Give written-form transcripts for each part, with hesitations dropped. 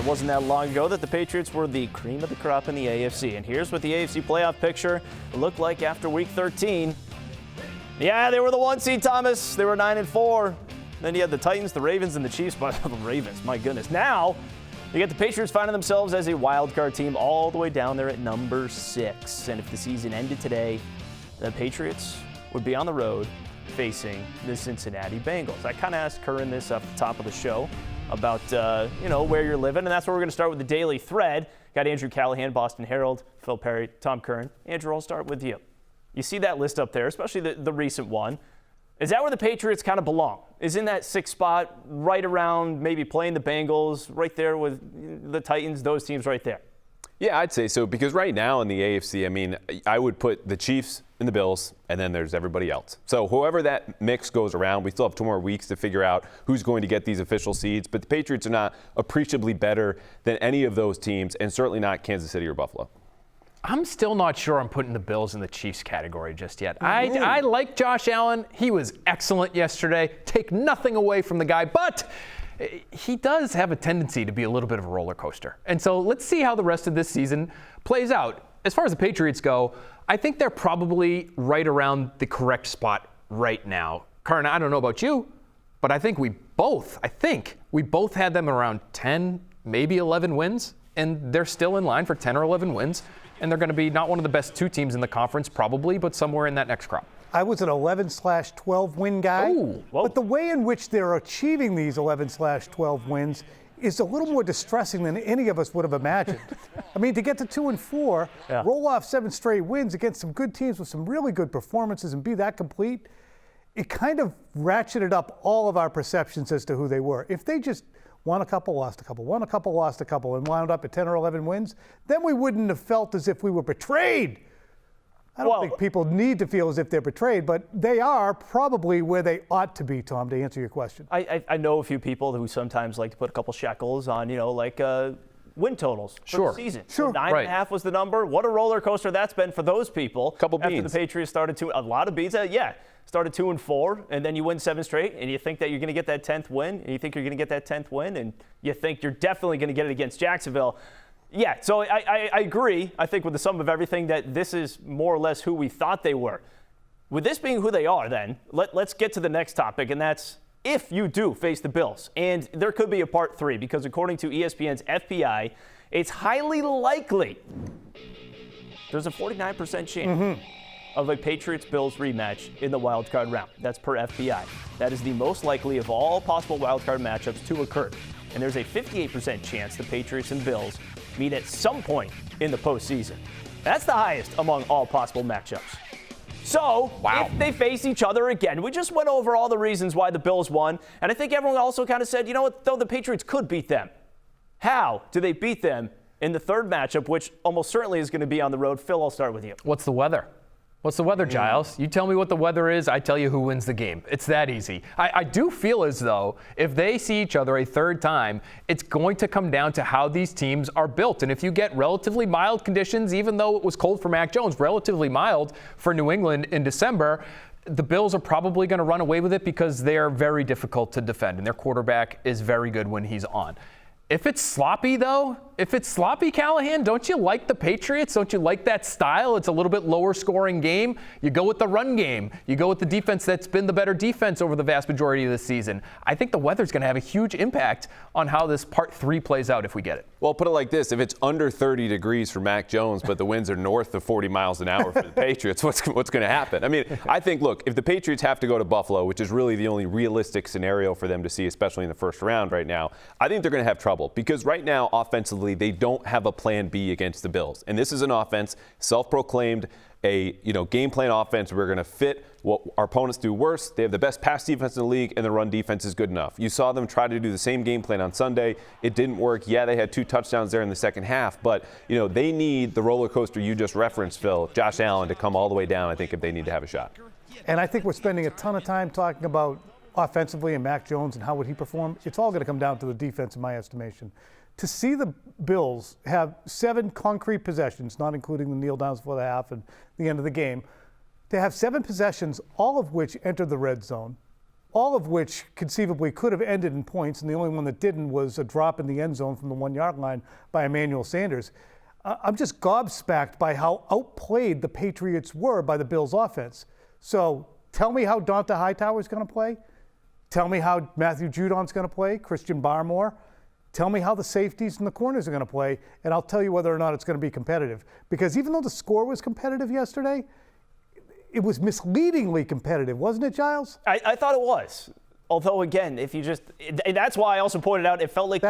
It wasn't that long ago that the Patriots were the cream of the crop in the AFC. And here's what the AFC playoff picture looked like after Week 13. Yeah, they were the 1 seed, Thomas. They were 9-4. Then you had the Titans, the Ravens, and the Chiefs. But the Ravens, my goodness. Now, you get the Patriots finding themselves as a wild card team all the way down there at number 6. And if the season ended today, the Patriots would be on the road facing the Cincinnati Bengals. I kind of asked Curran this off the top of the show about, where you're living, and that's where we're going to start with the Daily Thread. Got Andrew Callahan, Boston Herald, Phil Perry, Tom Curran. Andrew, I'll start with you. You see that list up there, especially the recent one. Is that where the Patriots kind of belong? Is in that 6th spot, right around maybe playing the Bengals, right there with the Titans, those teams right there? Yeah, I'd say so, because right now in the AFC, I mean, I would put the Chiefs and the Bills, and then there's everybody else. So whoever that mix goes around, we still have 2 more weeks to figure out who's going to get these official seeds. But the Patriots are not appreciably better than any of those teams, and certainly not Kansas City or Buffalo. I'm still not sure I'm putting the Bills in the Chiefs category just yet. I like Josh Allen. He was excellent yesterday. Take nothing away from the guy, but he does have a tendency to be a little bit of a roller coaster. And so let's see how the rest of this season plays out. As far as the Patriots go, I think they're probably right around the correct spot right now. Curran, I don't know about you, but I think we both had them around 10, maybe 11 wins, and they're still in line for 10 or 11 wins. And they're going to be not one of the best 2 teams in the conference, probably, but somewhere in that next crop. I was an 11/12 win guy. Ooh, but the way in which they're achieving these 11/12 wins is a little more distressing than any of us would have imagined. I mean, to get to 2-4, roll off 7 straight wins against some good teams with some really good performances and be that complete, it kind of ratcheted up all of our perceptions as to who they were. If they just won a couple, lost a couple, won a couple, lost a couple, and wound up at 10 or 11 wins, then we wouldn't have felt as if we were betrayed. I don't think people need to feel as if they're betrayed, but they are probably where they ought to be, Tom, to answer your question. I know a few people who sometimes like to put a couple shekels on, win totals for the season. Sure. 9.5 was the number. What a roller coaster that's been for those people. Couple after beans. the Patriots started a lot of beans. Started 2-4, and then you win 7 straight, and you think that you're going to get that 10th win, and you think you're going to get that 10th win, and you think you're definitely going to get it against Jacksonville. Yeah, so I agree, I think, with the sum of everything, that this is more or less who we thought they were. With this being who they are, then, let's get to the next topic, and that's if you do face the Bills. And there could be a part 3, because according to ESPN's FPI, it's highly likely there's a 49% chance of a Patriots-Bills rematch in the wild card round. That's per FPI. That is the most likely of all possible wild card matchups to occur. And there's a 58% chance the Patriots and Bills meet at some point in the postseason. That's the highest among all possible matchups. So, if they face each other again, we just went over all the reasons why the Bills won, and I think everyone also kind of said, you know what, though the Patriots could beat them. How do they beat them in the third matchup, which almost certainly is going to be on the road? Phil, I'll start with you. What's the weather? What's the weather, Giles? You tell me what the weather is, I tell you who wins the game. It's that easy. I do feel as though if they see each other a third time, it's going to come down to how these teams are built. And if you get relatively mild conditions, even though it was cold for Mac Jones, relatively mild for New England in December, the Bills are probably going to run away with it because they're very difficult to defend, and their quarterback is very good when he's on. If it's sloppy, though, Callahan, don't you like the Patriots? Don't you like that style? It's a little bit lower scoring game. You go with the run game. You go with the defense that's been the better defense over the vast majority of the season. I think the weather's going to have a huge impact on how this part 3 plays out if we get it. Well, put it like this. If it's under 30 degrees for Mac Jones, but the winds are north of 40 miles an hour for the Patriots, what's going to happen? I mean, I think, look, if the Patriots have to go to Buffalo, which is really the only realistic scenario for them to see, especially in the first round right now, I think they're going to have trouble. Because right now, offensively, they don't have a plan B against the Bills. And this is an offense, self-proclaimed, a game plan offense. We're going to fit what our opponents do worse. They have the best pass defense in the league, and the run defense is good enough. You saw them try to do the same game plan on Sunday. It didn't work. Yeah, they had 2 touchdowns there in the second half. But, they need the roller coaster you just referenced, Phil, Josh Allen, to come all the way down, I think, if they need to have a shot. And I think we're spending a ton of time talking about offensively and Mac Jones and how would he perform. It's all going to come down to the defense, in my estimation. To see the Bills have 7 concrete possessions, not including the kneel downs for the half and the end of the game, to have 7 possessions, all of which entered the red zone, all of which conceivably could have ended in points, and the only one that didn't was a drop in the end zone from the 1-yard line by Emmanuel Sanders. I'm just gobsmacked by how outplayed the Patriots were by the Bills' offense. So tell me how Dante Hightower's going to play. Tell me how Matthew Judon's going to play, Christian Barmore. Tell me how the safeties and the corners are going to play, and I'll tell you whether or not it's going to be competitive. Because even though the score was competitive yesterday, it was misleadingly competitive, wasn't it, Giles? I thought it was. Although, again, if you just – that's why I also pointed out it felt like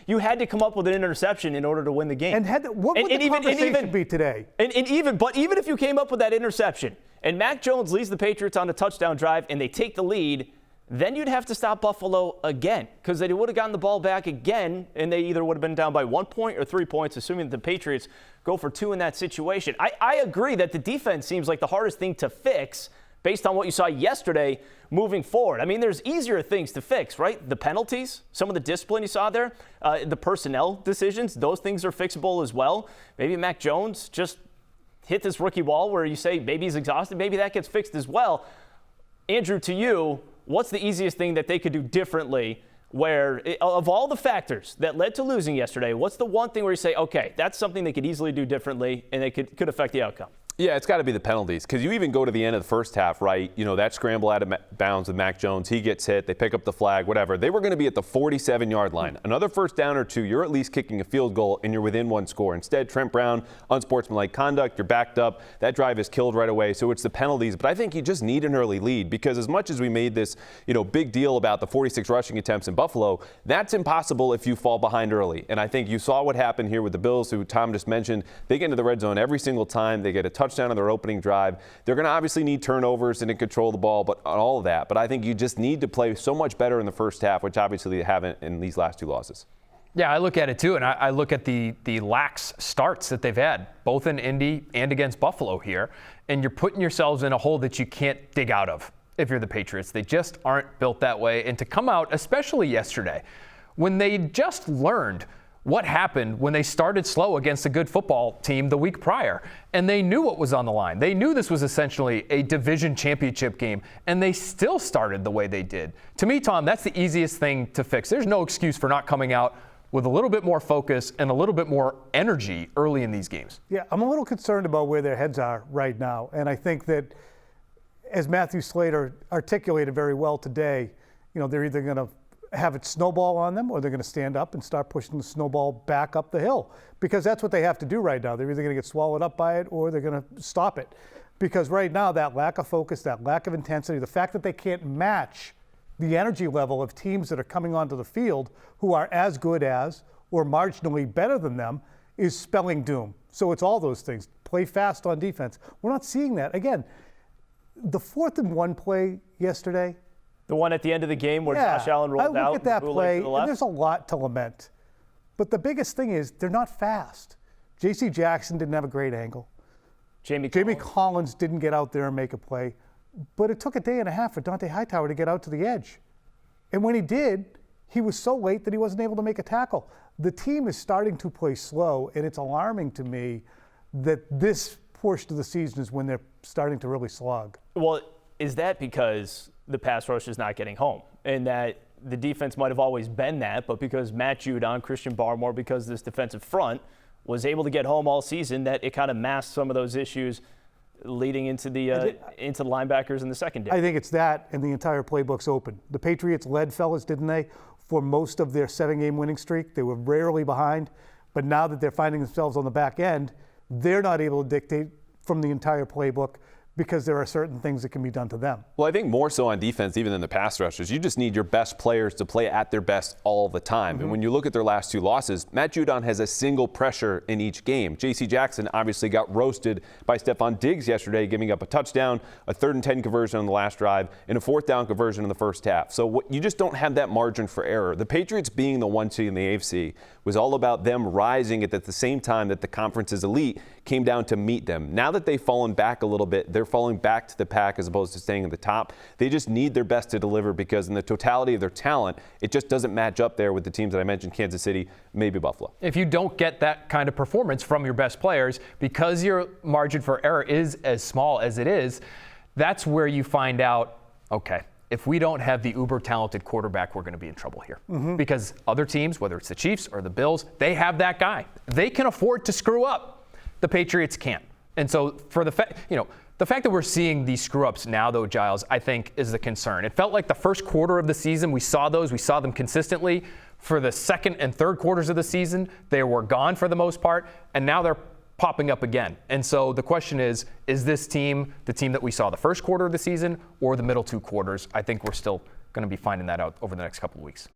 you had to come up with an interception in order to win the game. And what would the conversation be today? But even if you came up with that interception and Mac Jones leads the Patriots on a touchdown drive and they take the lead, then you'd have to stop Buffalo again because they would have gotten the ball back again and they either would have been down by 1 point or 3 points, assuming that the Patriots go for 2 in that situation. I agree that the defense seems like the hardest thing to fix based on what you saw yesterday moving forward. I mean, there's easier things to fix, right? The penalties, some of the discipline you saw there, the personnel decisions, those things are fixable as well. Maybe Mac Jones just hit this rookie wall where you say maybe he's exhausted. Maybe that gets fixed as well. Andrew, to you, what's the easiest thing that they could do differently where, of all the factors that led to losing yesterday, what's the one thing where you say, okay, that's something they could easily do differently and they could affect the outcome? Yeah, it's got to be the penalties because you even go to the end of the first half, right? You know, that scramble out of bounds with Mac Jones, he gets hit, they pick up the flag, whatever. They were going to be at the 47-yard line. Another first down or two, you're at least kicking a field goal and you're within 1 score. Instead, Trent Brown, unsportsmanlike conduct, you're backed up. That drive is killed right away, so it's the penalties. But I think you just need an early lead because as much as we made this, big deal about the 46 rushing attempts in Buffalo, that's impossible if you fall behind early. And I think you saw what happened here with the Bills, who Tom just mentioned. They get into the red zone every single time. They get a touchdown on their opening drive. They're going to obviously need turnovers and to control the ball, but all of that. But I think you just need to play so much better in the first half, which obviously they haven't in these last 2 losses. Yeah, I look at it too, and I look at the lax starts that they've had, both in Indy and against Buffalo here, and you're putting yourselves in a hole that you can't dig out of if you're the Patriots. They just aren't built that way. And to come out, especially yesterday, when they just learned what happened when they started slow against a good football team the week prior. And they knew what was on the line. They knew this was essentially a division championship game, and they still started the way they did. To me, Tom, that's the easiest thing to fix. There's no excuse for not coming out with a little bit more focus and a little bit more energy early in these games. Yeah, I'm a little concerned about where their heads are right now. And I think that, as Matthew Slater articulated very well today, they're either going to have it snowball on them or they're going to stand up and start pushing the snowball back up the hill because that's what they have to do right now. They're either going to get swallowed up by it or they're going to stop it because right now that lack of focus, that lack of intensity, the fact that they can't match the energy level of teams that are coming onto the field who are as good as or marginally better than them is spelling doom. So it's all those things. Play fast on defense. We're not seeing that. Again, the 4th and 1 play yesterday, the one at the end of the game where Josh Allen rolled out. I look at that play, the and there's a lot to lament. But the biggest thing is they're not fast. J.C. Jackson didn't have a great angle. Jamie Collins didn't get out there and make a play. But it took a day and a half for Dante Hightower to get out to the edge. And when he did, he was so late that he wasn't able to make a tackle. The team is starting to play slow, and it's alarming to me that this portion of the season is when they're starting to really slog. Well, is that because the pass rush is not getting home and that the defense might have always been that, but because Matt Judon, Christian Barmore, because this defensive front was able to get home all season, that it kind of masked some of those issues leading into the linebackers in the secondary? I think it's that, and the entire playbook's open. The Patriots led, fellas, didn't they, for most of their 7-game winning streak. They were rarely behind, but now that they're finding themselves on the back end, they're not able to dictate from the entire playbook because there are certain things that can be done to them. Well, I think more so on defense, even than the pass rushers, you just need your best players to play at their best all the time. Mm-hmm. And when you look at their last 2 losses, Matt Judon has a single pressure in each game. J.C. Jackson obviously got roasted by Stephon Diggs yesterday, giving up a touchdown, a 3rd and 10 conversion on the last drive, and a 4th down conversion in the first half. So you just don't have that margin for error. The Patriots being the 1 seed in the AFC was all about them rising at the same time that the conference's elite came down to meet them. Now that they've fallen back a little bit, they're falling back to the pack as opposed to staying at the top. They just need their best to deliver because in the totality of their talent, it just doesn't match up there with the teams that I mentioned, Kansas City, maybe Buffalo. If you don't get that kind of performance from your best players, because your margin for error is as small as it is, that's where you find out, okay, if we don't have the uber-talented quarterback, we're going to be in trouble here. Because other teams, whether it's the Chiefs or the Bills, they have that guy. They can afford to screw up. The Patriots can't. And so for the fact that we're seeing these screw-ups now, though, Giles, I think is the concern. It felt like the first quarter of the season, we saw them consistently. For the second and third quarters of the season, they were gone for the most part, and now they're popping up again. And so the question is this team the team that we saw the first quarter of the season or the middle two quarters? I think we're still going to be finding that out over the next couple of weeks.